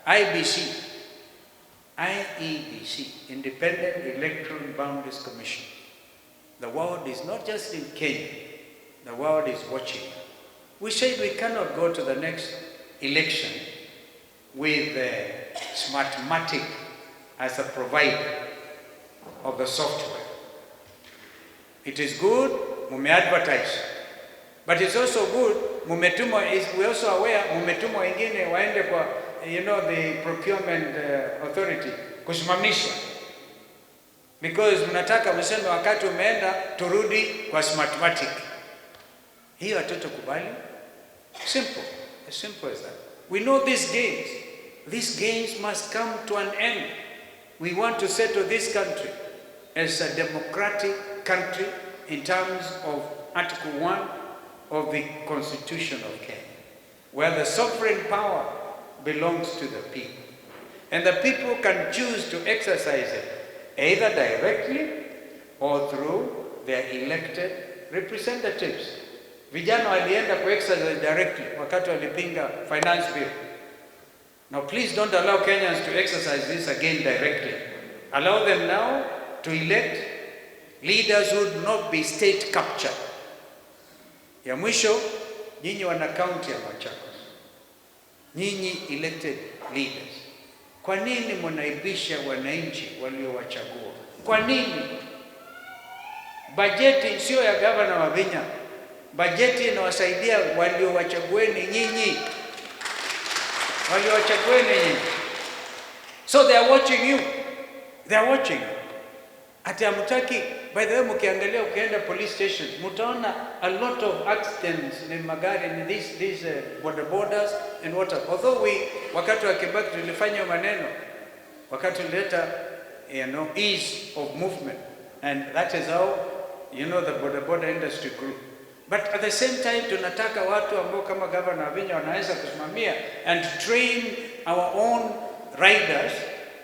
IEBC, Independent Electoral Boundaries Commission. The world is not just in Kenya, the world is watching. We said we cannot go to the next election with Smartmatic as a provider of the software. It is good, mume advertise, but it's also good, we're also aware, mumetuma wengine waende kwa, the procurement authority, kusimamisha. Because mnataka mseme wakati umeenda turudi kwa Smartmatic. Hiyo hatutakubali. Simple, as simple as that. We know these games. These games must come to an end. We want to settle this country as a democratic country in terms of Article 1 of the Constitution of Kenya, where the sovereign power belongs to the people. And the people can choose to exercise it either directly or through their elected representatives. Vijana walienda ku exercise directly wakati walipinga finance bill. Now please don't allow Kenyans to exercise this again directly. Allow them now to elect leaders who would not be state captured. Ya mwisho, nyinyi wana county ya Machakos, nyinyi elected leaders, kwa nini mnaibisha wananchi waliowachagua? Kwa nini? Bajeti sio ya gavana wa Vinya. Bajeti inawasaidia waliowachagueni nyinyi. Waliowachagueni nyinyi. So they are watching you. They are watching you. Ati amutaki, by the way, mkiangalia ukienda police stations, mutaona a lot of accidents ni magari, ni these border borders and what. Although wakati wa Kibaki tulifanya maneno, wakati tulileta, ease of movement, and that is how, the border industry grew. But at the same time, tunataka watu ambao kama Governor Vinya wanaweza kusimamia and train our own riders